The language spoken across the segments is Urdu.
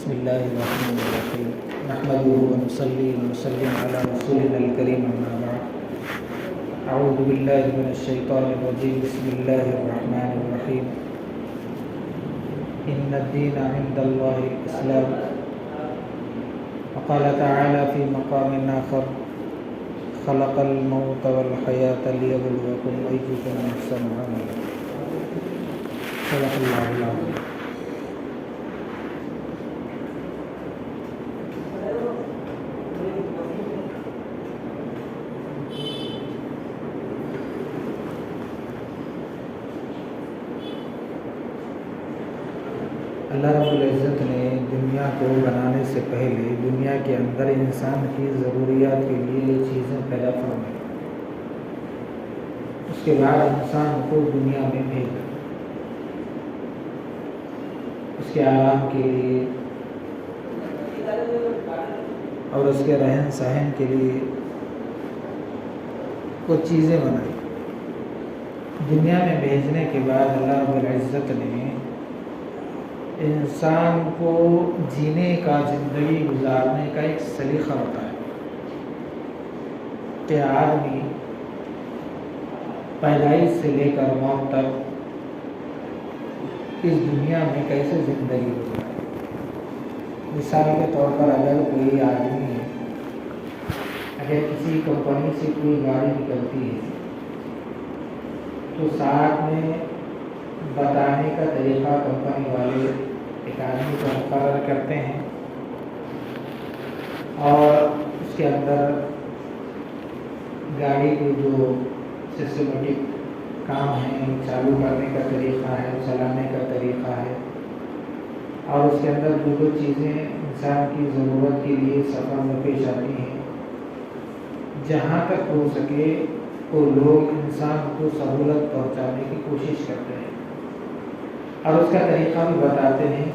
بسم الله الرحمن الرحيم نحمده ونصلي ونسلم على رسولنا الكريم أما بعد أعوذ بالله من الشيطان الرجيم بسم الله الرحمن الرحيم إن الدين عند الله الإسلام وقال تعالى في مقام آخر خلق الموت والحياة ليبلوكم أيكم أحسن عملا صدق الله العظيم. اللہ رب العزت نے دنیا کو بنانے سے پہلے دنیا کے اندر انسان کی ضروریات کے لیے یہ چیزیں پیدا فرمائی. اس کے بعد انسان کو دنیا میں بھیجا اس کے آرام کے لیے اور اس کے رہن سہن کے لیے کچھ چیزیں بنائی. دنیا میں بھیجنے کے بعد اللہ رب العزت نے انسان کو جینے کا زندگی گزارنے کا ایک سلیقہ بتایا کہ آدمی پیدائش سے لے کر موت تک اس دنیا میں کیسے زندگی گزارے. مثال کے طور پر اگر کوئی آدمی ہے، اگر کسی کمپنی سے کوئی گاڑی نکلتی ہے تو ساتھ میں بتانے کا طریقہ کمپنی والے ایک آدمی کو مقرر کرتے ہیں اور اس کے اندر گاڑی کے جو سسٹمیٹک کام ہے، چالو کرنے کا طریقہ ہے، چلانے کا طریقہ ہے، اور اس کے اندر جو چیزیں انسان کی ضرورت کے لیے سفر میں پیش آتی ہیں، جہاں تک ہو سکے وہ لوگ انسان کو سہولت پہنچانے کی کوشش کرتے ہیں اور اس کا طریقہ بھی بتاتے ہیں.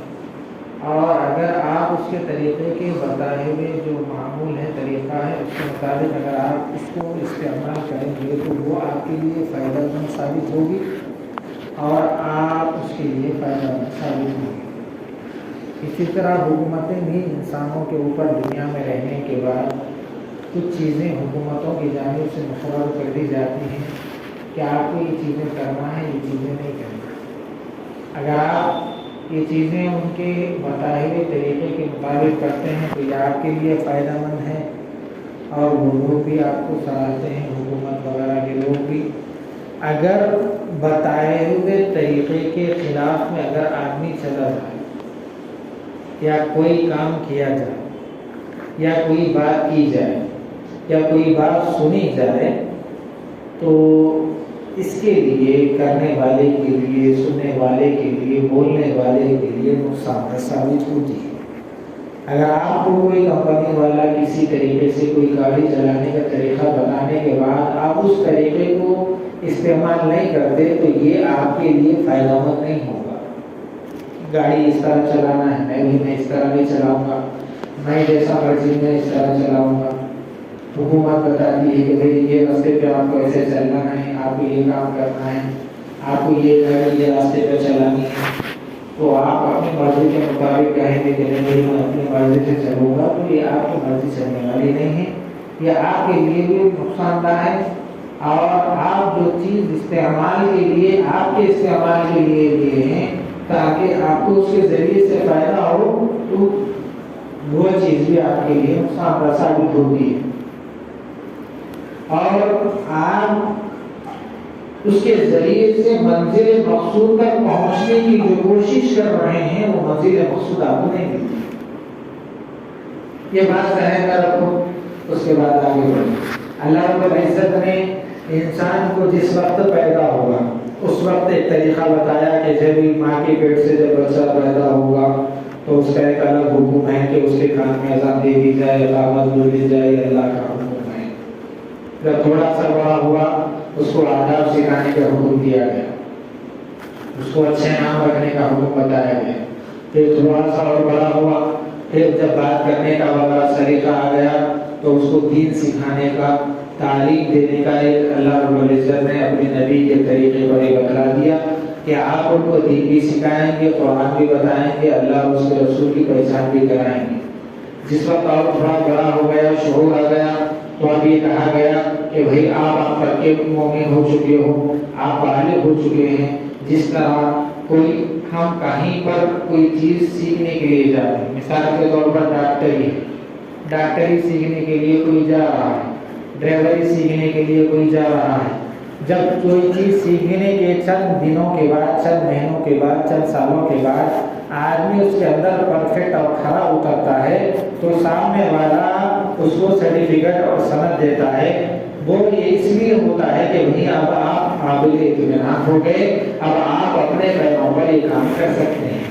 اور اگر آپ اس کے طریقے کے بتائے ہوئے جو معمول ہے، طریقہ ہے، اس کے مطابق اگر آپ اس کو استعمال کریں گے تو وہ آپ کے لیے فائدہ مند ثابت ہوگی اور آپ اس کے لیے فائدہ مند ثابت ہوگی. اسی طرح حکومتیں بھی انسانوں کے اوپر دنیا میں رہنے کے بعد کچھ چیزیں حکومتوں کی جانب سے مقرر کر دی جاتی ہیں کہ آپ کو یہ چیزیں کرنا ہے، یہ چیزیں نہیں کرنا. اگر آپ یہ چیزیں ان کے بتائے ہوئے طریقے کے مطابق کرتے ہیں تو یہ آپ کے لیے فائدہ مند ہے اور وہ لوگ بھی آپ کو سراہتے ہیں، حکومت وغیرہ کے لوگ بھی. اگر بتائے ہوئے طریقے کے خلاف میں اگر آدمی چلا جائے یا کوئی کام کیا جائے یا کوئی بات کی جائے یا کوئی بات سنی جائے تو اس کے لیے کرنے والے کے لیے، سننے والے کے لیے، بولنے والے کے لیے نقصان ثابت ہوتی ہے. اگر آپ کو کوئی کمپنی والا کسی طریقے سے کوئی گاڑی چلانے کا طریقہ بتانے کے بعد آپ اس طریقے کو استعمال نہیں کرتے تو یہ آپ کے لیے فائدہ مند نہیں ہوگا. گاڑی اس طرح چلانا ہے، میں اس طرح نہیں چلاؤں گا، میں جیسا مرضی میں اس طرح چلاؤں گا. حکومت بتاتی ہے کہ بھئی یہ راستے پہ آپ کو ایسے چلنا ہے، آپ کو یہ کام کرنا ہے، آپ کو یہ گاڑی یہ راستے پہ چلانی ہے، تو آپ اپنی مرضی کے مطابق کہیں گے کہ نہیں میں اپنی مرضی سے چلوں گا تو یہ آپ کی مرضی چلنے والی نہیں ہے. یہ آپ کے لیے بھی نقصان دہ ہے اور آپ جو چیز استعمال کے لیے آپ کے استعمال کے لیے لیے ہیں تاکہ آپ کو اس کے ذریعے سے فائدہ ہو تو وہ چیز بھی آپ کے لیے نقصان دہ ثابت ہوتی ہے. اور آپ اس کے ذریعے سے منزل مقصود تک پہنچنے کی جو کوشش کر رہے ہیں وہ منزل مقصود آپ کو نہیں ملتی. یہ بات ذہن میں رکھو، اس کے بعد آگے بڑھو. اللہ رب العزت نے انسان کو جس وقت پیدا ہوگا اس وقت ایک طریقہ بتایا کہ جب ماں کے پیٹ سے جب بچہ پیدا ہوگا تو اس کا ایک الگ حکم ہے کہ اس کے کان میں اذان دے دی جائے، اقامت بول دی جائے، اللہ کا حکم ہے. جب تھوڑا سا بڑا ہوا اس کو آداب سکھانے کا حکم دیا گیا، اس کو اچھے نام رکھنے کا حکم بتایا گیا. پھر تھوڑا سا اور بڑا ہوا، پھر جب بات کرنے کا وغیرہ سلیقہ آ گیا تو اس کو دین سکھانے کا، تعلیم دینے کا ایک اللہ رب العزت نے اپنے نبی کے طریقے پر بتلا دیا کہ آپ ان کو دین بھی سکھائیں گے، قرآن بھی بتائیں گے، اللہ اور اس کے رسول کی پہچان بھی کرائیں گے۔ جس وقت اور تھوڑا بڑا ہو گیا، شعور آ گیا، تو اب یہ کہا گیا کہ بھئی آپ پکے مومن ہو چکے ہو، آپ بالغ ہو چکے ہیں۔ جس طرح کوئی ہم کہیں پر کوئی چیز سیکھنے کے لیے جاتے ہیں، مثال کے طور پر ڈاکٹری سیکھنے کے لیے کوئی جا رہا ہے، ڈرائیوری سیکھنے کے لیے کوئی جا رہا ہے۔ جب کوئی چیز سیکھنے کے چند دنوں کے بعد، چند مہینوں کے بعد، چند سالوں کے بعد آدمی اس کے اندر پرفیکٹ اور کھرا اترتا ہے تو سامنے والا اس کو سرٹیفکیٹ اور سند دیتا ہے۔ وہ اس لیے ہوتا ہے کہ بھئی اب آپ قابل اطمینان ہو گئے، اب آپ اپنے پیروں پر یہ کام کر سکتے ہیں۔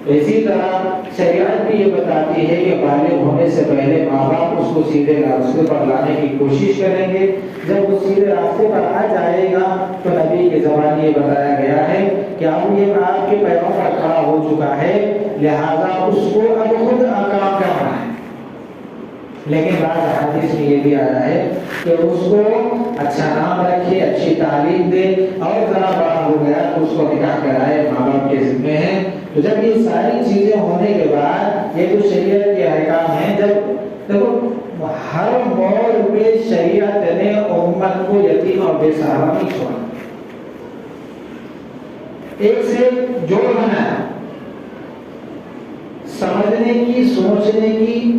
اسی طرح شریعت بھی یہ بتاتی ہے کہ بالغ ہونے سے پہلے ماں باپ اس کو سیدھے راستے پر لانے کی کوشش کریں گے۔ جب وہ سیدھے راستے پر آ جائے گا تو نبی کی زبان یہ بتایا گیا ہے کہ اب یہ آپ کے پیروں پر کھڑا ہو چکا ہے، لہذا اس کو اب خود کام کرنا ہے۔ لیکن بعض حدیث میں یہ بھی آیا ہے کہ اس کو اچھا نام رکھے، اچھی تعلیم دے، اور ذرا بڑا ہو گیا تو اس کو نکاح کرائے، ماں باپ کے ذمے ہیں۔ تو جب یہ ساری چیزیں ہونے کے بعد یہ جو شریعت کے احکام ہیں، جب دیکھو ہر موڑ پہ شریعت نے امت کو یتیم اور بے سہارا نہیں چھوڑا، ایک سے جوڑ بنایا، سمجھنے کی، سوچنے کی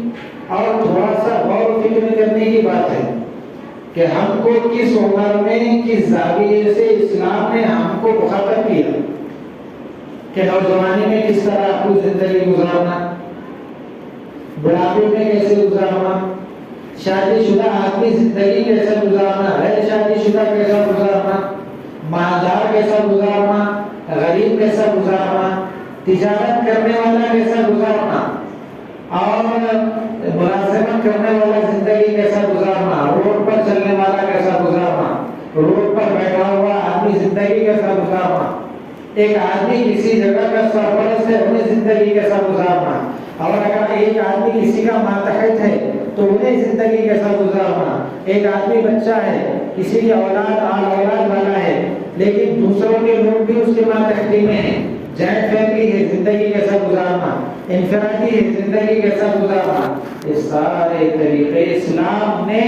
اور تھوڑا سا غور و فکر کرنے کی بات ہے کہ ہم کو کس عمر میں، کس زاویے سے اسلام نے ہم کو مخاطب کیا کہ نوجوانی میں کس طرح آپ کو زندگی گزارنا، بڑھاپے میں کیسے گزارنا، شادی شدہ آدمی زندگی کیسے گزارنا، غیر شادی شدہ کیسا گزارنا، مالدار کیسا گزارنا، غریب کیسا گزارنا، تجارت کرنے والا کیسا گزارنا، اور ملازمت کرنے والا زندگی کیسا گزارنا، روڈ پر چلنے والا کیسا گزارنا، روڈ پر بیٹھا ہوا آدمی زندگی کیسا گزارنا، ایک آدمی کسی جگہ کا سرپرست ہے، انہیں زندگی کیسا گزارنا، اور اگر ایک آدمی کسی کا ماتحت ہے تو انہیں زندگی کیسا گزارنا، ایک آدمی بچہ ہے، کسی کی اولاد آل اولاد والا ہے لیکن دوسروں کے لوگ بھی اس کے ماتحتی میں ہیں، جوائنٹ فیملی ہے، زندگی کیسا گزارنا، انفرادی ہے، زندگی کیسا گزارنا، یہ سارے طریقے اسلام نے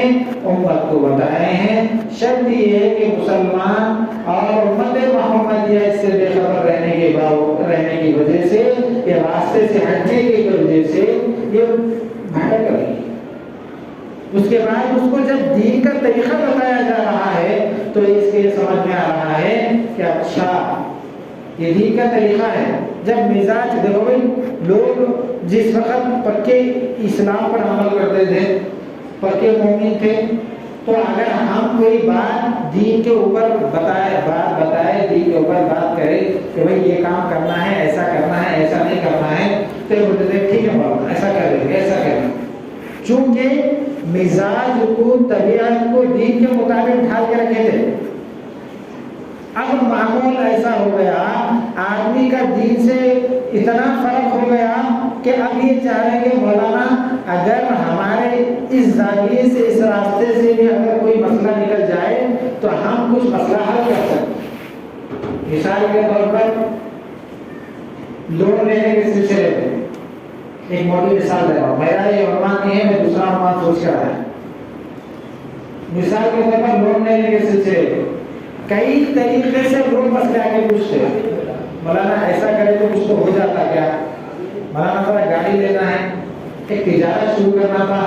امت کو بتائے ہیں۔ شرط یہ ہے کہ مسلمان اور امت محمدیہ اس سے بے خبر رہنے کی وجہ سے، یہ راستے سے ہٹنے کی وجہ سے یہ بھٹک رہی ہے۔ اس کے بعد اس کو جب دین کا طریقہ بتایا جا رہا ہے تو اس کے سمجھ میں آ رہا ہے کہ اچھا یہ دین کا طریقہ ہے۔ جب مزاج دیکھو بھائی، لوگ جس وقت پکے اسلام پر عمل کرتے تھے، پکے مومن تھے، تو اگر ہم کوئی بات دین کے اوپر بتائے دین کے اوپر بات کرے کہ بھائی یہ کام کرنا ہے، ایسا کرنا ہے، ایسا نہیں کرنا ہے، تو بولتے تھے ٹھیک ہے مولانا ایسا کر دیں گے، ایسا کریں گے۔ چونکہ مزاج کو، طبیعت کو دین کے مطابق ڈھال کے رکھے تھے۔ اب معمول ایسا ہو گیا، آدمی کا دین سے اتنا فرق ہو گیا کہ اب یہ چاہ رہے ہیں کہ مولانا اگر ہمارے اس زاویے سے، اس راستے سے بھی اگر کوئی مسئلہ نکل جائے تو ہم کچھ مسئلہ حل کر سکتے۔ مثال کے طور پر لون لینے کے سلسلے میں ایک موٹی مثال دے رہا ہوں، میرا یہ عنوان نہیں ہے، میں دوسرا عنوان سوچ کر آیا۔ مثال کے طور پر لون لینے کے سلسلے میں کئی طریقے سے لوگ مسئلے آگے پوچھتے ہیں، مولانا ایسا کرے تو کچھ تو ہو جاتا کیا، مولانا ذرا گاڑی لینا ہے، ایک تجارت شروع کرنا تھا،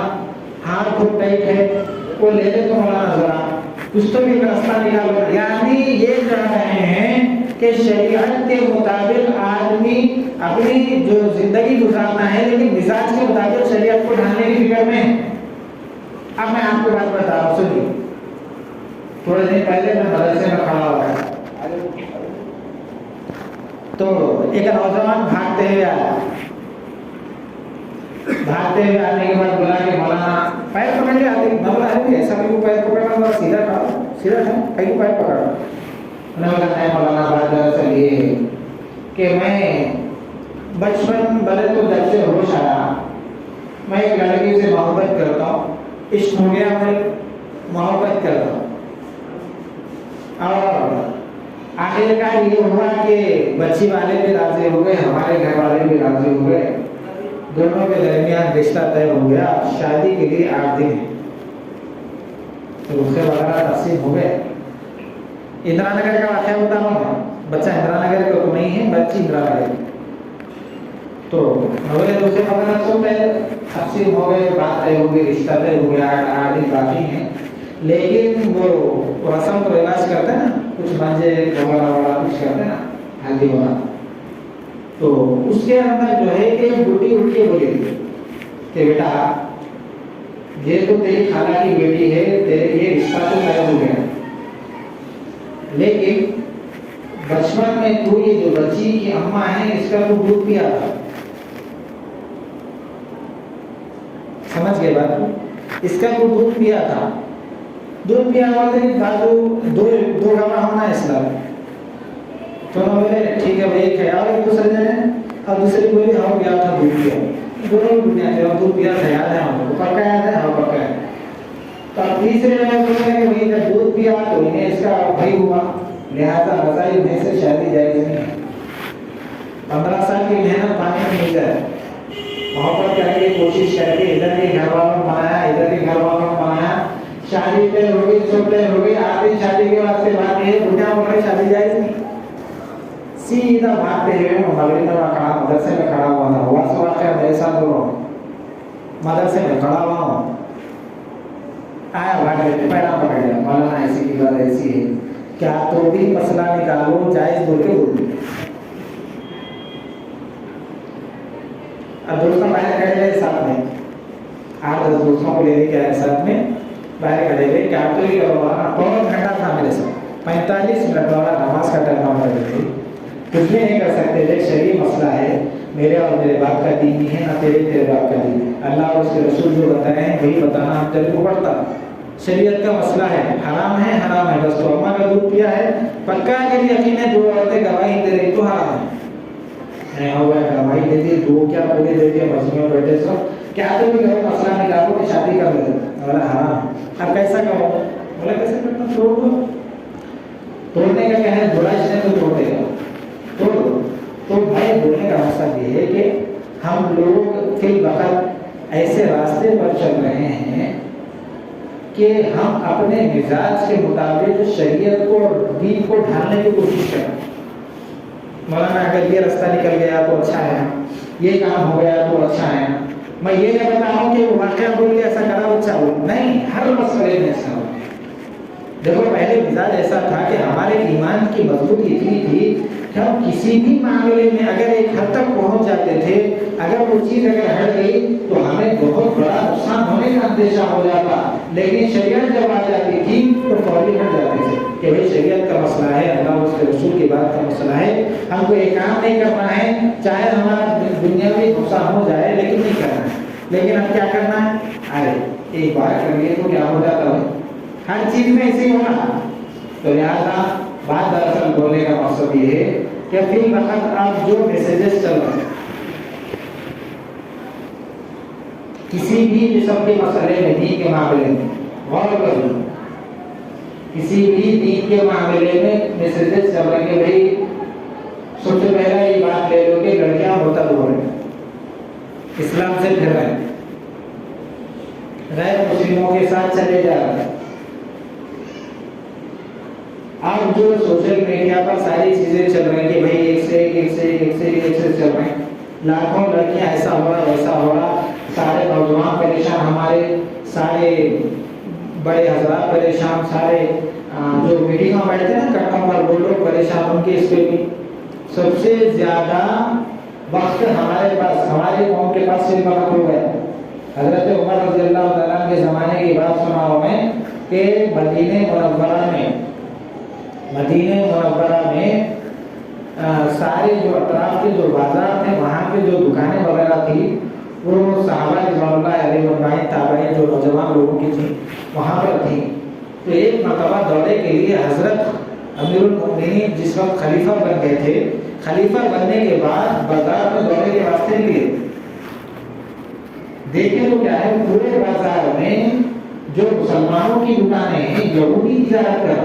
ہاتھ بہت ٹائٹ ہے، وہ لے لے تو مولانا ذرا کچھ تو بھی راستہ نکالو۔ یعنی یہ چاہ رہے ہیں کہ شریعت کے مطابق آدمی اپنی جو زندگی گزارنا ہے لیکن مزاج کے مطابق شریعت کو ڈھالنے کی فکر میں۔ اب میں آپ کو بات بتا رہا ہوں، سنیے۔ تھوڑے دن پہلے میں مدرسے میں کھڑا ہوا تو ایک نوجوان بھاگتے ہوئے آیا، بھاگتے ہوئے آنے کے بعد بولا کہ مولانا پیر پکڑ کے آتے، میں بولا ہے ایسا کہیں کو پیر پکڑنا، سیدھا کھڑا سیدھا تھا، کہیں کو پیر پکڑا۔ انہوں نے بولا نہیں مولانا، بات دراصل یہ ہے کہ میں بچپن بڑے تو جب سے ہوش آیا میں ایک لڑکی سے محبت کرتا ہوں، عشق ہو گیا، میں محبت کرتا ہوں، اور آخرکار یہ ہوا کہ بچی والے بھی راضی ہو گئے، ہمارے گھر والے بھی راضی ہو گئے، دونوں کے درمیان رشتہ طے ہو گیا، شادی کے لیے 8 دن ہے، تو رخصے وغیرہ تقسیم ہو گئے۔ اندرا نگر کا واقعہ بتا رہا ہوں، بچہ اندرا نگر کا تو نہیں ہے، بچی اندرا نگر، تو ہمارے رخصے وغیرہ سب تقسیم ہو گئے، بات طے ہو گئی، رشتہ طے ہو گیا، 8 دن باقی ہیں، لیکن وہ رسم و رواج کرتے ہیں نا، کچھ مانجے وغیرہ کچھ کرتے ہیں نا، ہلدی وغیرہ، تو اس کے اندر جو ہے کہ بڈھی اٹھ کے بولی کہ بیٹا یہ تو تیری خالہ کی بیٹی ہے، تیرے یہ رشتہ تو طے ہو گیا، لیکن بچپن میں تو یہ جو بچی کی اماں ہے اس کا تو دودھ پیا تھا، سمجھ گئے بات کو، اس کا تو دودھ پیا تھا، دودھ پیا والے دادو دو گواہ ہونا اسلام، تو انہوں نے بولے ٹھیک ہے بھائی خیال ایک دوسرے نے، اور دوسری بولی ہاں گیا تھا دودھ پیا، دونوں دنیا سے دودھ پیا تھا، یاد ہے ہم کو، پکا یاد ہے، ہاں پکا ہے، تو تیسرے نے بولا کہ بھائی جب دودھ پیا تو انہیں اس کا بھائی ہوا، لہذا رضائی میں سے شادی جائز نہیں ہے، 15 سال کی محنت پانی میں نہیں جائے، محبت کر کے کوشش کر کے ادھر کے گھر والوں کو بنایا، ادھر کے گھر والوں کو بنایا، شادی طے ہو گئی، سب طے ہو گئی، آدھی شادی کے بعد سے بات یہ بڑھیا ہو گئی، شادی جائز نہیں، سیدھا بھاگتے ہوئے مغرب میں کھڑا، مدرسے میں کھڑا ہوا تھا، ہوا سوا کیا میرے ساتھ بول رہا ہوں، مدرسے میں کھڑا ہوا ہوں، آیا بھاگ گئے، پیرا پکڑ گیا، مولانا ایسی کی بات ایسی ہے، کیا تو بھی مسئلہ نکالو، جائز بول کے بول دو، اب دوستوں باہر کھڑے گئے ساتھ میں، 8-10 دوستوں کو لے کے آئے ساتھ میں، باہر کھڑے گئے، کیا تو یہ پون گھنٹہ تھا میرے ساتھ، 45 منٹ والا نماز کا ٹائم ہم کرتے تھے، کچھ بھی نہیں کر سکتے تھے، شرعی مسئلہ ہے، میرے اور میرے باپ کا دین نہیں ہے، نہ تیرے باپ کا دین ہے، اللہ اور اس کے رسول جو بتائیں وہی بتانا ہم تیرے کو پڑتا، شریعت کا مسئلہ ہے، حرام ہے بس، تو اماں کا دودھ پیا ہے، پکا کے لیے یقین ہے، 2 عورتیں گواہی دے رہی تو حرام ہے، ہوا گواہی دے دی، 2 کیا پوری دے دی، مجمع میں بیٹھے سو کیا تو بھی کرو، مسئلہ نکالو کہ شادی کر لے، بولا حرام ہے، اب کیسا کرو، بولا کیسے کرتا، توڑ دو، توڑنے کا کیا ہے، بولا اس نے تو توڑ دے گا، توڑ دو، تو بھائی بولنے کا مقصد یہ ہے کہ ہم لوگ فی الوقت ایسے راستے پر چل رہے ہیں کہ ہم اپنے مزاج کے مطابق شریعت کو اور دین کو ڈھالنے کی کوشش کریں، مولانا اگر یہ راستہ نکل گیا تو اچھا ہے، یہ کام ہو گیا تو اچھا ہے، میں یہ نہیں بتا رہا ہوں کہ وہ واقعہ بول کے ایسا کرا اچھا ہو، نہیں، ہر مسئلے میں ایسا ہو، دیکھو پہلے مزاج ایسا تھا کہ ہمارے ایمان کی مضبوطی اتنی تھی کہ ہم کسی بھی معاملے میں اگر ایک حد تک پہنچ جاتے تھے، اگر وہ چیز اگر ہٹ گئی تو ہمیں بہت بڑا نقصان ہونے کا اندیشہ ہو جاتا، لیکن شریعت جب آ جاتی تھی تو فوری ہٹ جاتے تھے کہ بھائی شریعت کا مسئلہ ہے، اللہ اس کے رسول کی بات کا مسئلہ ہے، ہم کو ایک کام نہیں کرنا ہے، چاہے ہمارا دنیاوی نقصان ہو جائے لیکن نہیں کرنا ہے، لیکن اب کیا کرنا ہے، آئے ایک بار کر لیے تو کیا ہو جاتا ہے، ہر چیز میں ایسے ہی ہونا، تو لہٰذا بات دراصل بولنے کا مقصد یہ ہے کہ فی الوقت آپ جو میسیجز چل رہے ہیں کسی بھی قسم کے مسئلے میں، دین کے معاملے میں غور کرو، کسی بھی دین کے معاملے میں میسیجز چل رہے ہیں کہ بھائی سب سے پہلا یہ بات لے لو کہ لڑکیاں مرتد ہو رہی ہیں، اسلام سے پھر رہے ہیں، غیر مسلموں کے ساتھ چلے جا رہے ہیں، آپ جو سوشل میڈیا پر ساری چیزیں چل رہی ہیں کہ بھائی ایک سے چل رہے ہیں، لاکھوں لڑکیاں ایسا ہو رہا ویسا ہو رہا، سارے نوجوان پریشان، ہمارے سارے بڑے حضرات پریشان، سارے جو میٹنگ میں بیٹھتے ہیں نا کٹوں پر وہ لوگ پریشان، ان کے اس پہ بھی سب سے زیادہ وقت ہمارے پاس، ہماری قوم کے پاس صرف وقت ہو گیا، حضرت عمر رضی اللہ تعالیٰ کے زمانے کی بات سنا ہوں میں کہ مدینہ منورہ میں سارے جو اطراف کے جو بازار تھے وہاں پہ جو دکانیں وغیرہ تھی وہ صحابہ رضوان اللہ علیہ وسلم تابعین جو نوجوان لوگوں کی تھی وہاں پر تھی، تو ایک مرتبہ دورے کے لیے حضرت امیر المؤمنین جس وقت خلیفہ بن گئے تھے، خلیفہ بننے کے بعد بازار میں دورے کے واسطے نکلے، دیکھیں تو کیا ہے پورے بازار میں جو مسلمانوں کی دکانیں ہیں یہودی تجارت کر،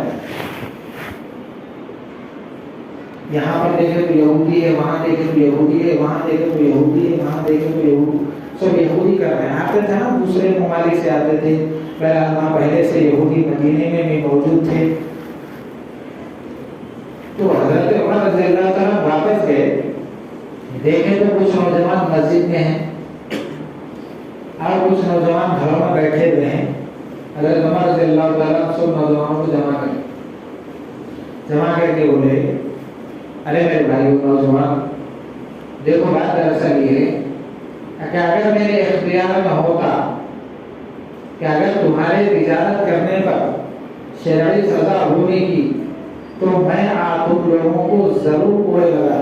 یہاں پر دیکھیں تو یہودی ہے، وہاں دیکھیں تو یہودی ہے، وہاں دیکھیں تو یہودی ہے، وہاں دیکھیں تو یہودی، سب یہودی کر رہے ہیں. آتے تھے نا دوسرے ممالک سے آتے تھے، وہاں پہلے سے یہودی مدینے میں بھی موجود تھے. تو حضرت عمر رضی اللہ تعالیٰ واپس گئے، دیکھیں تو کچھ نوجوان مسجد میں ہیں اور کچھ نوجوان گھروں میں بیٹھے ہوئے ہیں. حضرت عمر رضی اللہ تعالیٰ سب نوجوانوں کو جمع کر کے بولے، ارے میرے بھائی نوجوان، دیکھو بات دراصل یہ ہے کہ اگر میرے اختیار میں ہوتا کہ اگر تمہارے تجارت کرنے پر شرعی سزا ہونے کی تو میں آپ لوگوں کو ضرور کوڑے لگا.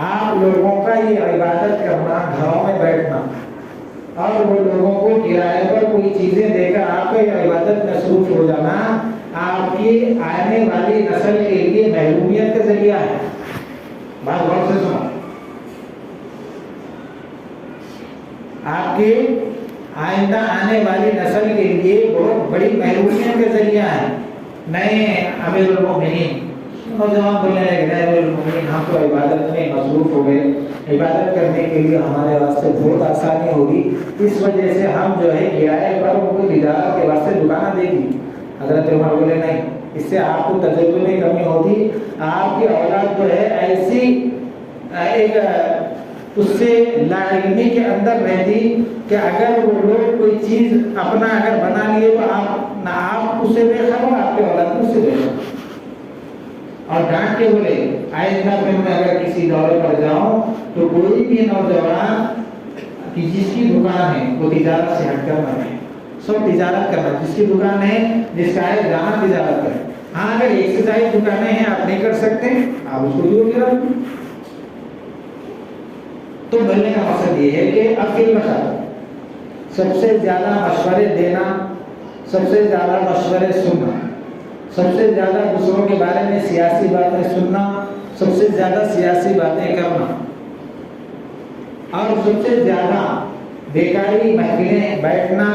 آپ لوگوں کا یہ عبادت کرنا، گھروں میں بیٹھنا اور وہ لوگوں کو کرائے پر کوئی چیزیں دے کر آپ کا یہ عبادت مصروف ہو جانا آپ کی آنے والی نسل کے لیے محرومیت کا ذریعہ ہے. بات غور سے سنو، آپ کے آئندہ آنے والی نسل کے لیے بہت بڑی محرومیت کا ذریعہ ہے. نئے امیر المومنین نوجوان بولنے لگے، امیر المومنین ہم تو عبادت میں مصروف ہو گئے، عبادت کرنے کے لیے ہمارے واسطے بہت آسانی ہوگی، اس وجہ سے ہم جو ہے کرائے پر ان کو تجارت کے واسطے دکانیں دے دی. حضرت عمر بولے نہیں، اس سے آپ کو تجربے میں کمی ہوتی، آپ کی اولاد جو ہے ایسی ایک اس سے لاعلمی کے اندر رہتی کہ اگر وہ لوگ کوئی چیز اپنا اگر بنا لیے تو آپ اس سے بے خبر، آپ کے اولاد اس سے بے خبر. اور ڈانٹ کے بولے آئندہ میں اگر کسی دورے پر جاؤں تو کوئی بھی نوجوان کہ جس کی دکان ہے وہ تجارت سے ہٹ کر نہ ہے، سب تجارت کرنا. جس کی دکان ہے، جس کا ہے جہاں تجارت کرے. ہاں اگر ایک سے زائد دکانیں ہیں آپ نہیں کر سکتے، آپ اس کو جو گرا. تو بولنے کا مقصد یہ ہے کہ عقل مشورہ، سب سے زیادہ مشورے دینا، سب سے زیادہ مشورے سننا، سب سے زیادہ دوسروں کے بارے میں سیاسی باتیں سننا، سب سے زیادہ سیاسی باتیں کرنا، اور سب سے زیادہ بیکاری محفلیں بیٹھنا،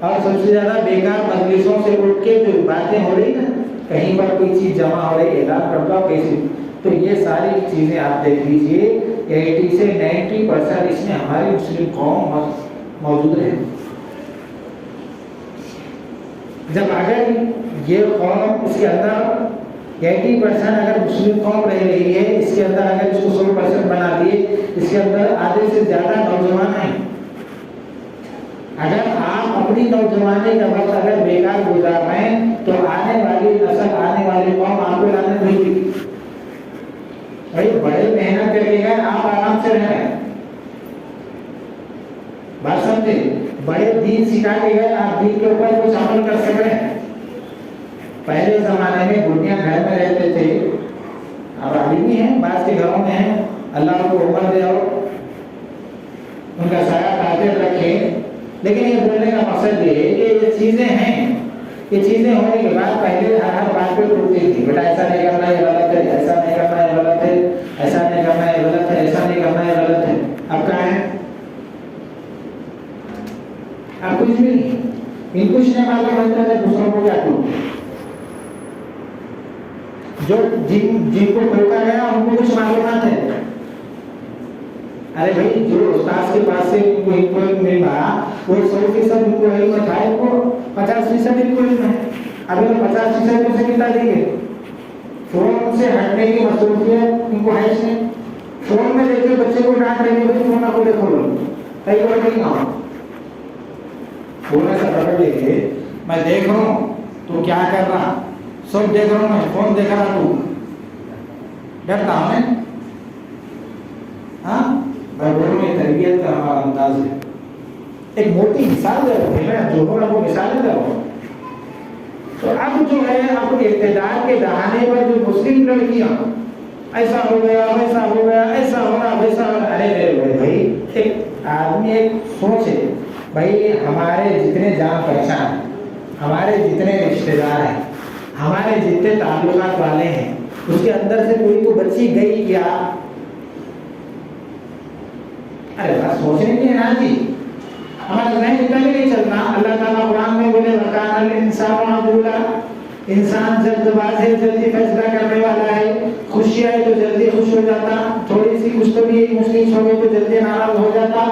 اور سب سے زیادہ بیکار مجلسوں سے اٹھ کے جو باتیں ہو رہی نا، کہیں پر کوئی چیز جمع ہو رہی، اعلان کرتا ہو کیسی، تو یہ ساری چیزیں آپ دیکھ لیجئے 80 سے 90% اس میں ہماری مسلم قوم موجود ہے. جب اگر یہ قوم اس کے اندر 80% اگر مسلم قوم رہ رہی ہے، اس کے اندر اگر اس کو 100% بنا دیے، اس کے اندر آدھے سے زیادہ نوجوان ہیں. اگر آپ اپنی نوجوانی کا وقت اگر بیکار گزار رہے ہیں تو آنے والی نسل، آنے والی قوم آپ کو لانے نہیں دی. بھائی بڑے محنت کر کے گئے، آپ آرام سے رہ رہے ہیں، بات سمجھے، بڑے دین سکھا کے گئے، آپ دین کے اوپر کچھ عمل کر سک رہے ہیں. پہلے زمانے میں گھڑیاں گھر میں رہتے تھے، اب ابھی بھی ہیں، بعض کے گھروں میں ہیں، اللہ کو عمر دے اور ان کا سایہ قادر رکھے. لیکن یہ بولنے کا مقصد یہ ہے کہ یہ چیزیں ہیں، یہ چیزیں ہونے کے بعد پہلے ہر بات پہ ٹوٹتی تھی، بیٹا ایسا نہیں کرنا یہ غلط ہے، ایسا نہیں کرنا یہ غلط ہے، ایسا نہیں کرنا یہ غلط ہے، ایسا نہیں کرنا یہ غلط ہے. اب کہاں ہے؟ اب کچھ بھی نہیں. ان کچھ نہیں معلوم ہوتا ہے دوسروں کو کیا ٹوٹتے، جو جن کو ٹوکا گیا ان کو کچھ معلومات ہے. ارے بھائی جو استاد کے پاس سے ان کو ملا وہ 100% ان کو علم تھا، ان کو 50% ان کو علم ہے. اب اگر 50% ان سے کتنا دیں گے؟ فون سے ہٹنے کی مصروفیت ان کو ہے نہیں. فون میں دیکھے بچے کو ڈانٹ رہے ہیں، فون آپ کو دیکھو لو کئی بار نہیں آؤ، فون ایسا پکڑ لے کے میں دیکھ رہا ہوں تو کیا کر رہا، سب دیکھ رہا ہوں، میں فون دیکھ رہا، تو ڈرتا ہوں میں. ہاں گھروں میں تربیت کا ہمارا انداز ہے. ایک موٹی مثال دے رہے ہیں، جو ہو رہا وہ مثالیں دے رہا ہوں. تو اب جو ہے اب اقتدار کے دہانے پر جو مسلم لڑکیاں ایسا ہو گیا، ویسا ہو گیا، ایسا ہو رہا، ویسا ہو رہا. ارے میرے بھائی ایک آدمی ایک سوچے، بھائی ہمارے جتنے جان پہچان ہیں، ہمارے جتنے رشتے دار ہیں، ہمارے جتنے تعلقات والے ہیں، اس کے اندر سے کوئی تو بچی گئی کیا؟ ارے بس سوچنے کی ہے نا جی، ہمارا ذہن اتنا بھی نہیں چلنا. اللہ تعالیٰ قرآن میں بولے وَكَانَ الْإِنسَانُ عَجُولًا، انسان جلد باز ہے، جلدی فیصلہ کرنے والا ہے، خوشی آئے تو جلدی خوش ہو جاتا، تھوڑی سی کچھ تو بھی مشکل ہو گئی تو جلدی ناراض ہو جاتا۔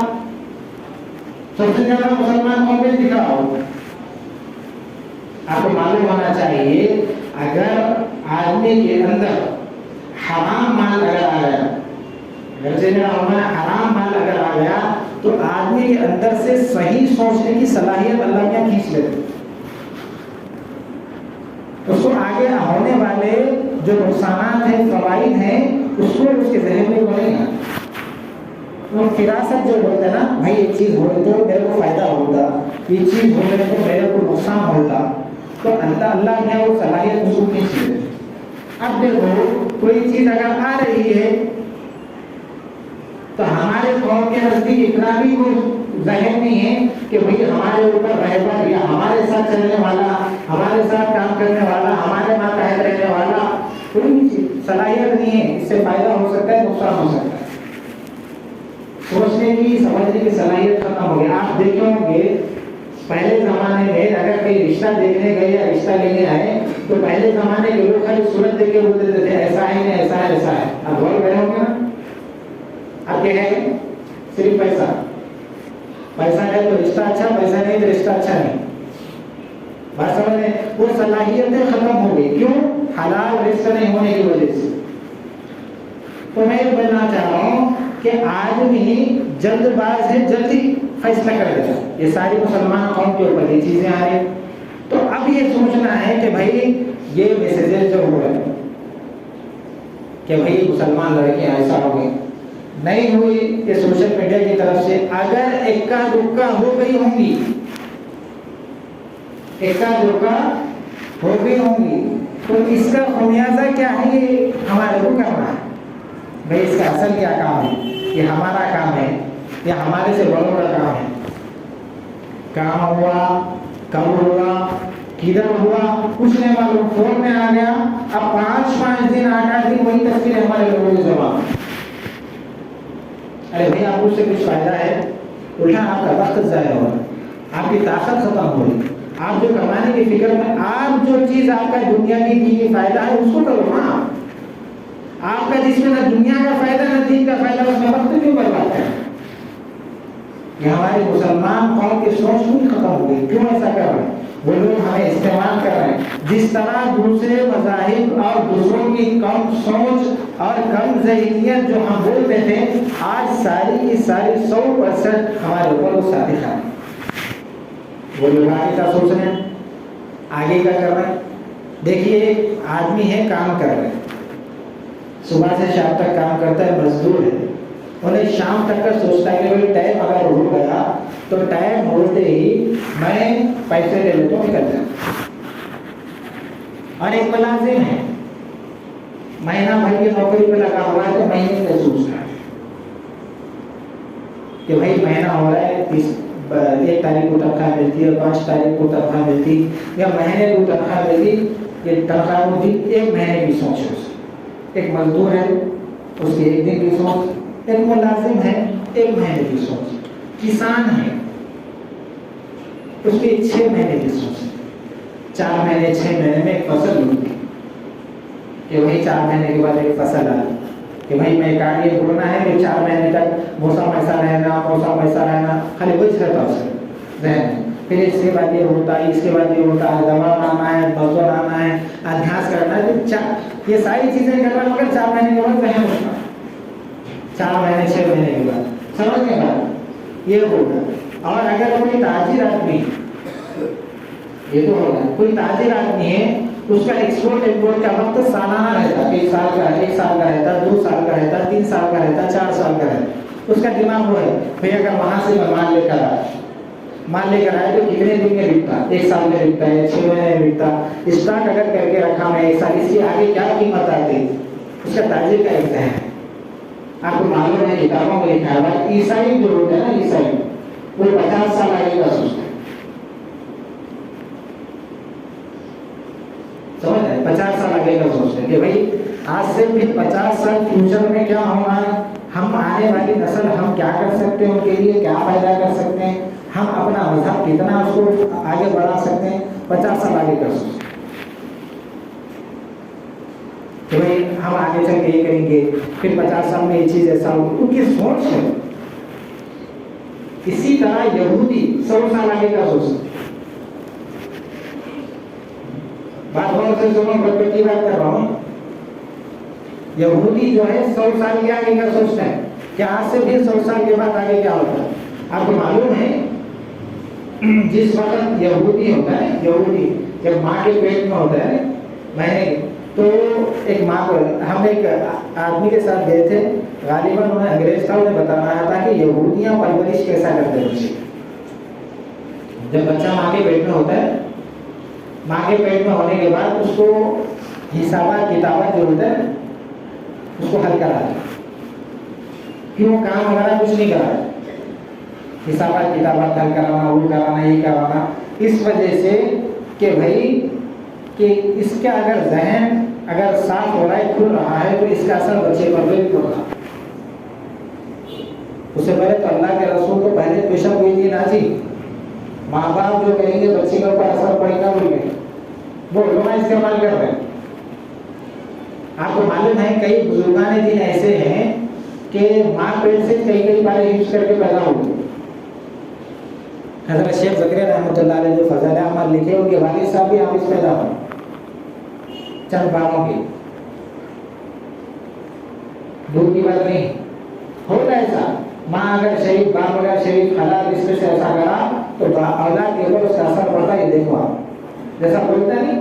سب سے زیادہ مسلمان کون پہ دکھا ہو؟ آپ کو معلوم ہونا چاہیے اگر آدمی کے اندر حرام مال اگر آ گیا، اگر سے حرام مال اگر آ گیا تو آدمی کے اندر سے صحیح سوچنے کی صلاحیت اللہ کیا کھینچ لیتے، اس کو آگے ہونے والے جو نقصانات ہیں، فوائد ہیں، اس کو اس کے ذہن میں نہیں آتا۔ وہ فراست جو بولتے ہیں نا، بھائی ایک چیز ہو تو میرے کو فائدہ ہوتا، یہ چیز ہو گئی تو میرے کو نقصان ہوتا، تو اللہ نے وہ صلاحیت اس کو کھینچ لیتے۔ اب دیکھو کوئی چیز اگر آ رہی ہے تو ہمارے قوم کے نزدیک اتنا بھی کوئی ذہن نہیں ہے کہ بھئی ہمارے اوپر رہبر یا ہمارے ساتھ چلنے والا، ہمارے ساتھ کام کرنے والا، ہمارے ماتحت رہنے والا، کوئی صلاحیت نہیں ہے، اس سے فائدہ ہو سکتا ہے، نقصان ہو سکتا ہے۔ سوچنے کی، سمجھنے کی صلاحیت ختم ہو گئی۔ آپ دیکھیں ہوں گے پہلے زمانے میں اگر کوئی رشتہ دیکھنے گئے یا رشتہ لینے آئے تو پہلے زمانے کے لوگ خالی صورت دیکھ کے بولتے تھے ایسا ہے ایسا ہے ایسا ہے۔ اب غور کرے ہوں گے نا، اب کیا ہے؟ صرف پیسہ، پیسہ ہے تو رشتہ اچھا، پیسہ نہیں تو رشتہ اچھا نہیں۔ بات سمجھ رہے ہیں؟ وہ صلاحیتیں ختم ہو گئی، کیوں؟ حلال رشتہ نہیں ہونے کی وجہ سے۔ تو میں یہ بولنا چاہ رہا ہوں کہ آدمی جلد باز ہے، جلدی فیصلہ کر دیتا۔ یہ ساری مسلمان قوم کے اوپر یہ چیزیں آ رہی، تو اب یہ سوچنا ہے کہ بھائی یہ میسیجز جو ہو رہے کہ بھائی مسلمان لڑکیاں ایسا ہو گئی، نہیں ہوئی کہ سوشل میڈیا کی طرف سے اگر اکا دکا ہو گئی ہوں گی، اکا دکا ہو گئی ہوں گی، تو اس کا خمیازہ کیا ہے؟ یہ ہمارے کو کرنا ہے۔ بھائی اس کا اصل کیا کام ہے؟ یہ ہمارا کام ہے یا ہمارے سے بڑوں کا کام ہے؟ کام ہوا، کب ہوا، کدھر ہوا، کچھ نہیں معلوم، فون میں آ گیا۔ اب 5 دن 8 دن وہی تصویر ہمارے لوگوں کی زبان۔ ارے بھائی آپ سے کچھ فائدہ ہے؟ الٹا آپ کا وقت ضائع ہو رہا، آپ کی طاقت ختم ہو رہی۔ آپ جو کمانے کی فکر میں، آپ جو چیز آپ کا دنیا کی فائدہ ہے اس کو کرو نا۔ آپ کا جس میں نہ دنیا کا فائدہ نہ دین کا فائدہ، اس میں وقت کیوں برباد ہے؟ یہ ہماری مسلمان قوم کی سوچ بھی ختم ہو گئی۔ کیوں ایسا کر رہے ہیں؟ وہ لوگ ہمیں استعمال کر رہے ہیں۔ جس طرح دوسرے مذاہب اور دوسروں کی کم سوچ اور کم ذہنیت جو ہم بولتے تھے، آج ساری کی ساری 100% ہمارے اوپر وہ صادق ہے۔ وہ لوگ آگے کا سوچ رہے ہیں، آگے کا کر رہے ہیں۔ دیکھیے ایک آدمی ہے، کام کر رہے ہیں، صبح سے شام تک کام کرتا ہے، مزدور ہے، انہیں شام تک کا سوچتا ہے کہ ٹائم اگر ہو گیا تو ٹائم ہوتے ہی میں پیسے لے لیتا ہوں، نکل جاتا۔ اور ایک ملازم ہے، مہینہ بھر کی نوکری پہ لگا ہوا ہے، تو مہینے کا سوچتا ہے کہ بھائی مہینہ ہو رہا ہے، 1 تاریخ کو تنخواہ ملتی ہے، 5 تاریخ کو تنخواہ ملتی، یا مہینے کو تنخواہ ملتی، یہ تنخواہ ملتی 1 مہینے کی سوچ ہے۔ ایک مزدور ہے، اس کی 1 دن کی سوچ، ایک ملازم ہے 1 مہینے کی سوچ، کسان ہے اس کی 6 مہینے کی سوچ، 4 مہینے 6 مہینے میں ایک فصل ہوتی ہے کہ وہی 4 مہینے کے بعد ایک فصل آئی کہ بھائی میں یہ بولنا ہے کہ 4 مہینے تک موسم ایسا رہنا، موسم ایسا رہنا، خالی وہی رہتا اس ذہن میں۔ پھر اس کے بعد یہ ہوتا ہے، اس کے بعد یہ ہوتا ہے، دوا آنا ہے، مزدور آنا ہے، ادھیاس کرنا ہے، یہ ساری چیزیں کر رہا ہے، مگر 4 مہینے کے بعد ذہن ہوتا ہے، 4 مہینے 6 مہینے کے بعد سمجھ کے بعد یہ ہوگا۔ اور اگر کوئی تاجر آدمی، یہ تو ہوگا، کوئی تاجر آدمی ہے، اس کا ایکسپورٹ امپورٹ کا وقت سالانہ رہتا، 1 سال کا 1 سال کا رہتا، 2 سال کا رہتا، 3 سال کا رہتا، 4 سال کا رہتا، اس کا دماغ وہ ہے بھئی اگر وہاں سے میں مال لے کر آئے تو کتنے دن میں بکتا، 1 سال میں بکتا ہے، 6 مہینے میں بکتا، اسٹاک اگر کر کے رکھا میں 1 سال، اس کی آگے کیا قیمت آتی، اس کا تاجر کا ایک ذہن ہے۔ آپ کو معلوم ہے کتابوں میں لکھا ہے، عیسائی جو ہوتے ہیں نا، عیسائی وہ 50 سال آگے کا سوچتے ہیں، سمجھ رہے ہیں؟ 50 سال آگے کا سوچتے ہیں کہ بھائی آج سے پھر 50 سال فیوچر میں کیا ہونا ہے، ہم آنے والی نسل ہم کیا کر سکتے ہیں، ان کے لیے کیا پیدا کر سکتے ہیں، ہم اپنا مذہب کتنا اس کو آگے بڑھا سکتے ہیں، 50 سال آگے کر سکتے ہیں۔ کہ بھائی ہم آگے چل کے یہ کریں گے، پھر 50 سال میں یہ چیز ایسا ہو، ان کی سوچ ہے۔ اسی طرح یہودی 100 سال آگے کا سوچتا ہے۔ بات بہت سے سنو، بچوں کی بات کر رہا ہوں۔ یہودی جو ہے 100 سال کے آگے کا سوچتا ہے کہ آج سے بھی 100 سال کے بعد آگے کیا ہوتا ہے۔ آپ کو معلوم ہے جس وقت یہودی ہوتا ہے، یہودی جب ماں کے پیٹ میں ہوتا ہے مہینے، تو ایک ماں کو، ہم ایک آدمی کے ساتھ گئے تھے، غالباً انہیں انگریز تھا، انہیں بتا رہا تھا کہ یہودیاں پرورش کیسا کرتے ہیں بچے۔ جب بچہ ماں کے پیٹ میں ہوتا ہے، ماں کے پیٹ میں ہونے کے بعد اس کو حسابات کتابات جو ہوتا ہے اس کو حل کرا ہے، کیوں کام وغیرہ کچھ نہیں کرا ہے، حسابات کتابات حل کرانا، وہ کرانا، یہ کرانا، اس وجہ سے کہ بھائی کہ اس کا اگر ذہن اگر صاف ہو رہا ہے، کھل رہا ہے، تو اس کا اثر بچے پر بھی پڑا۔ اس سے پہلے تو اللہ کے رسول تو پہلے پیشہ ہوئی تھی نا جی، ماں باپ جو کہیں گے بچے کے اوپر اثر پڑے گا، بول گئے وہ علماء استعمال کر رہے ہیں۔ آپ کو معلوم ہے کئی بزرگان دین ایسے ہیں کہ ماں پیٹ سے کئی بار حفظ کر کے پیدا ہو گئے۔ حضرت شیخ زکریا رحمۃ اللہ علیہ جو فضائل اعمال لکھے، ان کے والد صاحب بھی حافظ پیدا ہوئے چند باروں کے۔ دور کی بات نہیں، ہوتا ایسا، ماں اگر شریف، باپ اگر شریف، حلال رشتے سے ایسا کرا تو اولاد کے اوپر اس کا اثر پڑتا ہے۔ دیکھو آپ جیسا بولتا نہیں،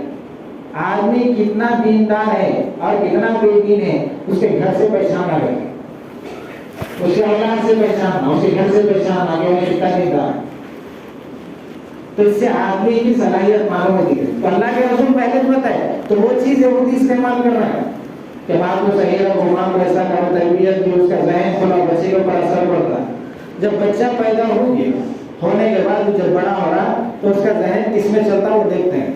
آدمی کتنا دیندار ہے اور کتنا بے دین ہے، اس کے گھر سے پہچانا گیا، اس کے اولاد سے پہچاننا، اس کے گھر سے پہچاننا کہ وہ کتنا دیندار ہے۔ تو اس سے آدمی کی صلاحیت معلوم ہوتی ہے۔ تو اللہ کے رسول پہلے تو بتائے، تو وہ چیز یہودی استعمال کر رہا ہے کہ ماں کو صحیح رکھو، ماں کو ایسا کرو، تربیت جو اس کا ذہن کھلا، بچے کے اوپر اثر پڑتا ہے۔ جب بچہ پیدا ہو گیا، ہونے کے بعد جب بڑا ہو رہا تو اس کا ذہن کس میں چلتا ہے وہ دیکھتے ہیں۔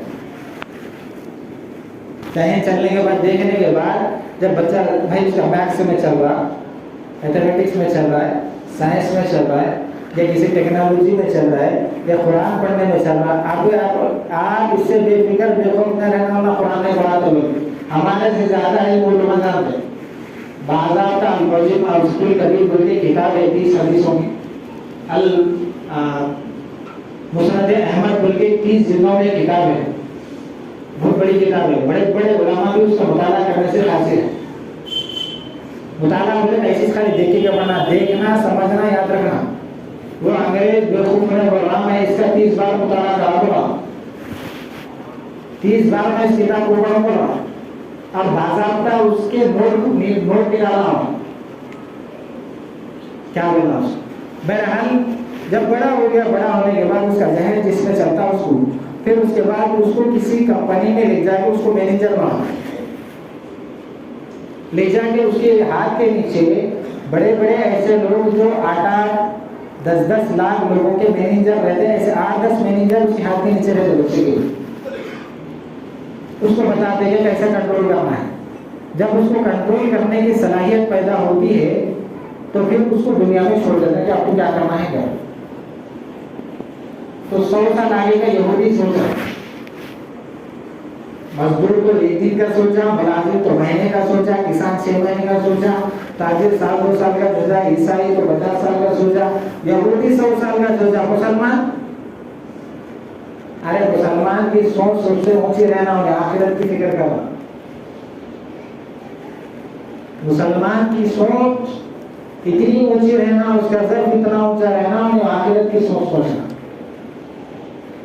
ذہن چلنے کے بعد، دیکھنے کے بعد جب بچہ بھائی اس کا میتھس میں چل رہا، میتھمیٹکس میں چل رہا ہے، سائنس میں چل رہا ہے، یا کسی ٹیکنالوجی میں چل رہا ہے، یا قرآن پڑھنے میں چل رہا ہے، آپ اس سے بے فکر بے خوف نہ رہنا ہونا۔ قرآن نے پڑھا تو ہمارے سے زیادہ علم علماء جانتے ہیں۔ باضابطہ المعجم اور اسکول کبیر بول کے کتاب ہے 30 حدیثوں کی، مسند احمد بول کے 30 جلدوں میں کتاب ہے، بہت بڑی کتاب ہے، بڑے بڑے علماء بھی اس کا مطالعہ کرنے سے قاصر ہیں۔ مطالعہ مطلب ایسی خالی دیکھے کا بنا، دیکھنا، سمجھنا، یاد رکھنا۔ وہ انگریز بیوقوف میں بول رہا، میں اس کا 30 بار مطالعہ کرا ہوگا، 30 بار میں اس کتاب کو پڑھوں گا اور باضابطہ اس کے نوٹ نکالا ہوں، کیا بولنا اس کو۔ بہرحال جب بڑا ہو گیا، بڑا ہونے کے بعد اس کا ذہن جس میں چلتا اس کو، پھر اس کے بعد اس کو کسی کمپنی میں لے جا کے اس کو مینیجر بنا، لے جا کے اس کے ہاتھ کے نیچے بڑے بڑے ایسے لوگ جو 8-10 لاکھ لوگوں کے مینیجر رہتے ہیں، ایسے 8-10 مینیجر اس کے ہاتھ کے نیچے رہتے بچے کے، اس کو بتاتے ہیں کیسے کنٹرول کرنا ہے۔ جب اس کو کنٹرول کرنے کی صلاحیت پیدا ہوتی ہے تو پھر اس کو دنیا میں چھوڑ دیتا ہے کہ آپ کو کیا کرنا ہے کیا۔ تو 100 سال آگے کا یہودی سوچا، مزدور کو 1 دن کا سوچا، ملازم تو مہینے کا سوچا، کسان 6 مہینے کا سوچا، تاجر 1-2 سال کا سوچا، عیسائی تو 50 سال کا سوچا، یہودی 100 سال کا سوچا۔ مسلمان، ارے مسلمان کی سوچ سب سے اونچی رہنا اور آخرت کی فکر کرنا۔ مسلمان کی سوچ اتنی اونچی رہنا، اس کا ظرف اتنا اونچا رہنا اور آخرت کی سوچ سوچنا۔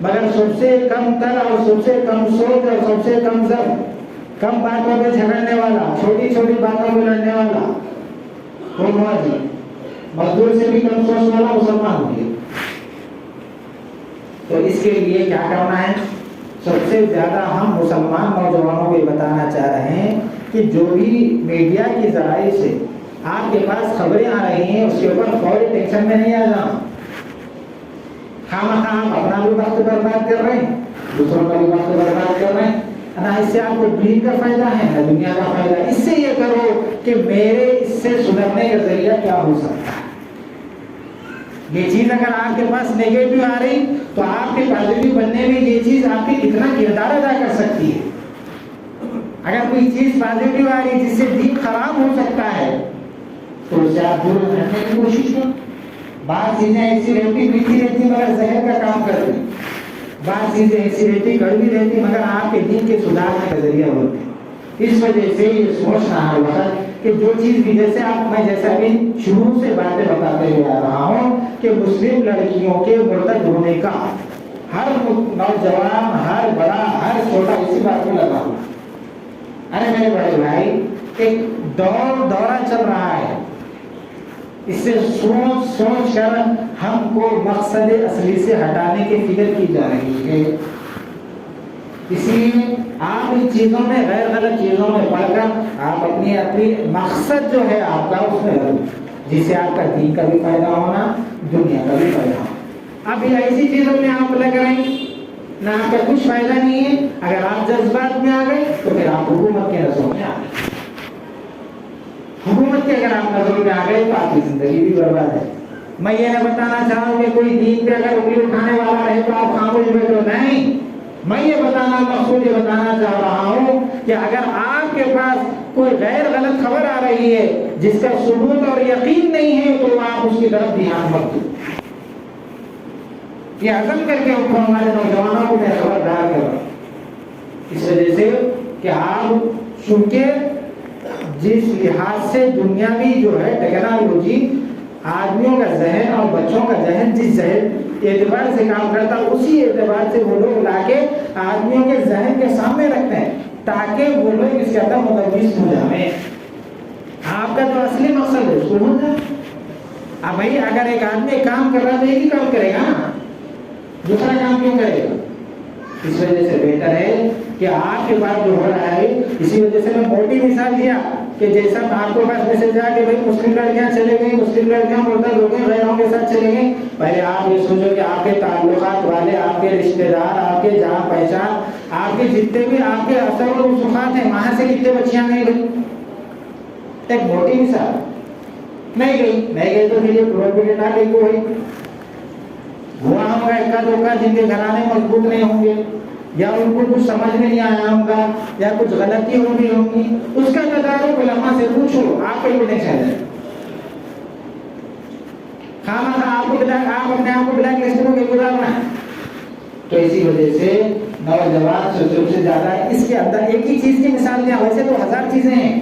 مگر سب سے کم تر اور سب سے کم سوچ اور سب سے کم ظرف، کم باتوں میں جھگڑنے والا، چھوٹی چھوٹی باتوں میں لڑنے والا، وہ موجود مزدور سے بھی کم سوچ والا مسلمان ہو گیا۔ تو اس کے لیے کیا کرنا ہے؟ سب سے زیادہ ہم مسلمان نوجوانوں کو یہ بتانا چاہ رہے ہیں کہ جو بھی میڈیا کی ذرائع سے آپ کے پاس خبریں آ رہی ہیں، اس کے اوپر فوری ٹینشن میں نہیں آ جانا۔ خواہ آپ اپنا بھی وقت برباد کر رہے ہیں، دوسروں کا بھی وقت برباد کر رہے ہیں، نہ اس سے آپ کو دین کا فائدہ ہے نہ دنیا کا فائدہ۔ اس سے یہ کرو کہ میرے اس سے سدھرنے کا ذریعہ کیا ہو سکتا ہے۔ یہ چیز اگر آپ کے پاس نیگیٹو آ رہی تو آپ کے پازیٹو بننے میں یہ چیز آپ کی کتنا کردار ادا کر سکتی ہے۔ اگر کوئی چیز پازیٹیو آ رہی ہے جس سے دین خراب ہو سکتا ہے تو اسے آپ دور رکھنے کی کوشش کریں. بعض چیزیں ایسی رہتی میٹھی رہتی مگر زہر کا کام کرتی, بعض چیزیں ایسی رہتی کڑوی رہتی مگر آپ کے دین کے سدھارنے کا ذریعہ ہوتی. اس وجہ سے یہ سوچنا ہر وقت کہ جو چیز بھی جیسے میں جیسا بھی شروع سے باتیں بتاتے ہوئے آ رہا ہوں کہ مسلم لڑکیوں کے مرتد ہونے کا ہر نوجوان, ہر بڑا, ہر چھوٹا اسی بات میں لگا ہوا. ارے میرے بڑے بھائی, ایک دورہ چل رہا ہے, اس سے سوچ کر ہم کو مقصد اصلی سے ہٹانے کی فکر کی جا رہی ہے. اسی لیے آپ ان چیزوں میں غیر غلط چیزوں میں پڑھ کر آپ اپنی مقصد جو ہے آپ کا اس میں رہو, جس سے آپ کا دین کا بھی فائدہ ہونا, دنیا کا بھی فائدہ ہونا. اب یہ ایسی چیزوں میں آپ لگ رہے ہیں نہ آپ کا کچھ فائدہ نہیں ہے. اگر آپ جذبات میں آ گئے تو پھر آپ حکومت کے نظروں میں آ گئے. حکومت کے اگر آپ نظروں میں آ گئے تو آپ کی زندگی بھی برباد ہے. میں یہ نہ بتانا چاہوں کہ کوئی دین پہ اگر انگلی اٹھانے والا رہے تو آپ خاموش بیٹھو, نہیں. میں یہ مقصود یہ بتانا چاہ رہا ہوں کہ اگر آپ کے پاس کوئی غیر غلط خبر آ رہی ہے جس کا ثبوت اور یقین نہیں ہے تو آپ اس کی طرف دھیان مت دو. یہ عزم کر کے ہمارے نوجوانوں کو میں خبردار کر رہا ہوں, اس وجہ سے کہ آپ چونکہ جس لحاظ سے دنیاوی جو ہے ٹیکنالوجی آدمیوں کا ذہن اور بچوں کا ذہن جس ذہن اعتبار سے کام کرتا ہے اسی اعتبار سے وہ لوگ لا کے آدمیوں کے ذہن کے سامنے رکھتے ہیں تاکہ وہ لوگ اس کے اندر ملوث ہو جائیں. آپ کا جو اصلی مقصد ہے اس کو بھول جائیں. اب بھائی اگر ایک آدمی کام کر رہا ہے تو ایک ہی کام کرے گا نا, دوسرا کام کیوں کرے گا؟ اس وجہ سے بہتر ہے کہ آپ کے پاس جو ہو رہا ہے, اسی وجہ سے میں موٹی مثال دیا کہ جیسا آپ کو پاس میسج آیا کہ بھائی مسلم لڑکیاں چلے گئی, مسلم لڑکیاں مرتد ہو گئی, غیروں کے ساتھ چلے گئی. پہلے آپ یہ سوچو کہ آپ کے تعلقات والے, آپ کے رشتے دار, آپ کے جان پہچان, آپ کے جتنے بھی آپ کے اثر و رسوخات ہیں وہاں سے کتنے بچیاں نہیں گئی. ایک موٹی مثال. نہیں گئی تو پھر یہ پروپیگنڈا ڈال گئی کوئی ہوا ہوگا اکا دوکا جن کے گھرانے مضبوط نہیں ہوں گے یا ان کو کچھ سمجھ میں نہیں آیا ہوگا یا کچھ غلطی ہو گئی ہوگی, اس کا تدارک علماء سے پوچھو. آپ کو نہیں چاہیے آپ اپنے آپ کو بلیک لسٹ میں گزارنا ہے. تو اسی وجہ سے نوجوان سب سے زیادہ اس کے اندر ایک ہی چیز کی مثال دیا, ویسے تو ہزار چیزیں ہیں,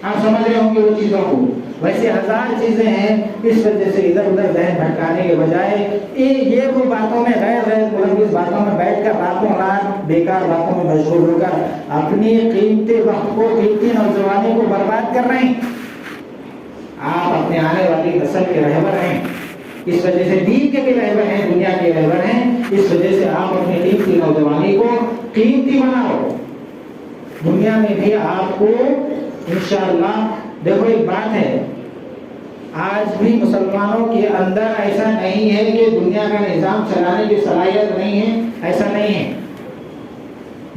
آپ سمجھ رہے ہوں گے وہ چیزوں کو, ویسے ہزار چیزیں ہیں. اس وجہ سے ادھر ادھر ذہن بھٹکانے کے بجائے یہ وہ باتوں میں غیر ملوث باتوں میں بیٹھ کر راتوں رات بیکار باتوں میں مشغول ہو کر اپنی قیمتی وقت کو, قیمتی نوجوانی کو برباد کر رہے ہیں. آپ اپنے آنے والی نسل کے رہبر ہیں, اس وجہ سے دین کے بھی رہبر ہیں, دنیا کے رہبر ہیں. اس وجہ سے آپ اپنی قیمتی نوجوانی کو قیمتی بناؤ. دنیا میں بھی آپ کو انشاءاللہ. دیکھو ایک بات ہے, آج بھی مسلمانوں کے اندر ایسا نہیں ہے کہ دنیا کا نظام چلانے کی صلاحیت نہیں ہے, ایسا نہیں ہے.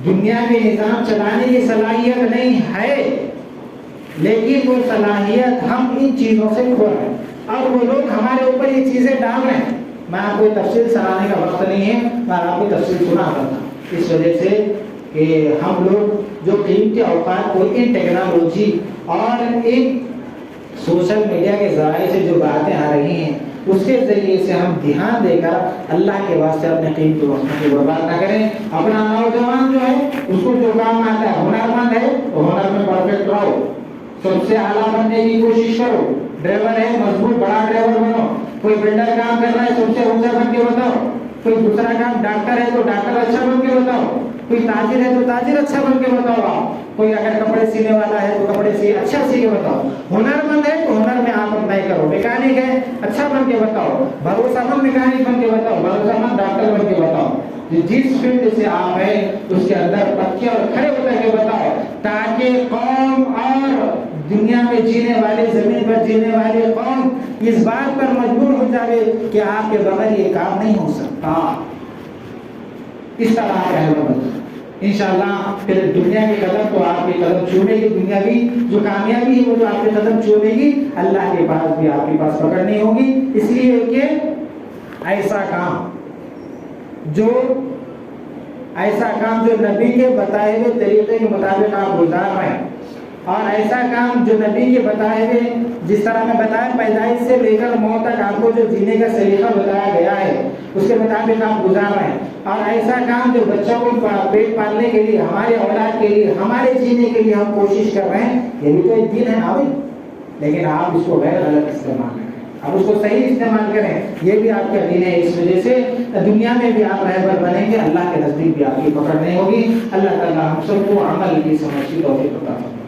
دنیا میں نظام چلانے کی صلاحیت نہیں ہے, لیکن وہ صلاحیت ہم ان چیزوں سے کھو رہے ہیں اور وہ لوگ ہمارے اوپر یہ چیزیں ڈال رہے ہیں. میں آپ کو تفصیل سنانے کا وقت نہیں ہے, میں آپ کو تفصیل سنا رہا تھا. اس وجہ سے کہ ہم لوگ جو قیمتی اوقات کو ان ٹیکنالوجی اور ان سوشل میڈیا کے ذرائع سے جو باتیں آ رہی ہیں اس کے ذریعے سے ہم دھیان دے کر اللہ کے واسطے اپنے قیمتی وقت کو برباد نہ کریں. اپنا نوجوان جو ہے اس کو جو کام آتا ہے, ہنرمند ہے تو ہنر میں پرفیکٹ رہو, سب سے اعلیٰ بننے کی کوشش کرو. ڈرائیور ہے مضبوط بڑا ڈرائیور بنو. کوئی بلڈر کام کر رہا ہے سب سے اونچا بن کے بتاؤ. کوئی دوسرا کام ڈاکٹر ہے تو ڈاکٹر اچھا بن کے بتاؤ. کوئی تاجر ہے تو تاجر اچھا بن کے بتاؤ. کوئی اگر کپڑے سینے والا ہے تو کپڑے اچھا سی کے بتاؤ. ہنرمند ہے تو ہنر میں آپ اپلائی کرو. میکینک ہے اچھا بن کے بتاؤ. بھروسہ مند میکینک بن کے بتاؤ. بھروسہ مند ڈاکٹر بن کے بتاؤ. جس فیلڈ سے آپ ہیں اس کے اندر پکے اور کھڑے ہو کر کے بتاؤ, تاکہ قوم اور دنیا میں جینے والے, زمین پر جینے والے قوم اس بات پر مجبور ہو جائے کہ آپ کے بغیر یہ کام نہیں ہو سکتا. اس طرح آپ رہنما بن جائیں انشاءاللہ. پھر دنیا کی قدم تو آپ کی قدم چومے گی, دنیاوی جو کامیابی ہے وہ جو آپ کی قدم چومے گی اللہ کے پاس بھی آپ کے پاس پکڑ نہیں ہوگی. اس لیے کہ ایسا کام جو ایسا کام جو نبی کے بتائے ہوئے طریقے کے مطابق آپ گزار رہے ہیں، اور ایسا کام جو نبی کے بتائے ہوئے، جس طرح میں بتایا پیدائش سے لے کر موت تک آپ کو جو جینے کا سلیقہ بتایا گیا ہے اس کے مطابق آپ گزار رہے ہیں، اور ایسا کام جو بچوں کو پیٹ پالنے کے لیے، ہمارے اولاد کے لیے، ہمارے جینے کے لیے ہم کوشش کر رہے ہیں، یہ بھی تو ایک دین ہے نا بھائی، لیکن آپ اس کو غیر غلط استعمال کریں، آپ اس کو صحیح استعمال کریں، یہ بھی آپ کا دین ہے۔ اس وجہ سے دنیا میں بھی آپ رہبر بنیں گے، اللہ کے نزدیک بھی آپ کی پکڑ نہیں ہوگی۔ اللہ تعالیٰ ہم سب کو عمل کی سمجھ کی توفیق عطا فرمائے۔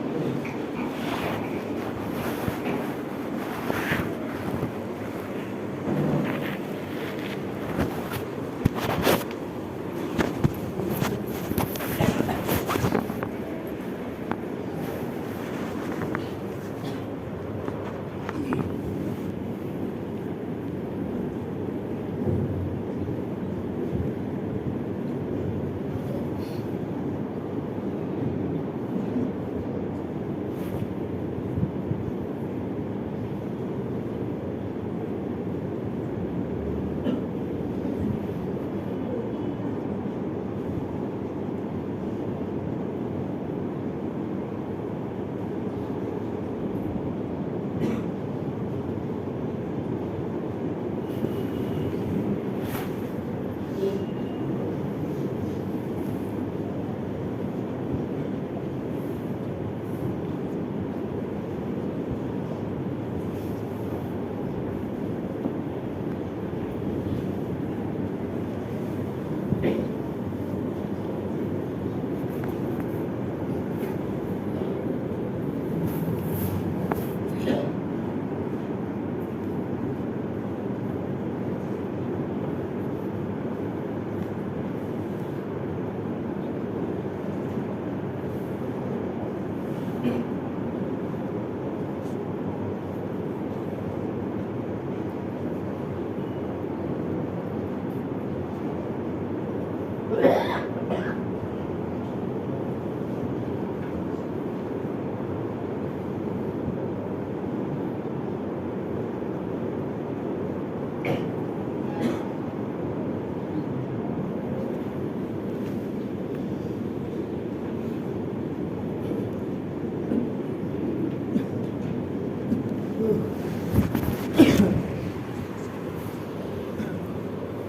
Ooh.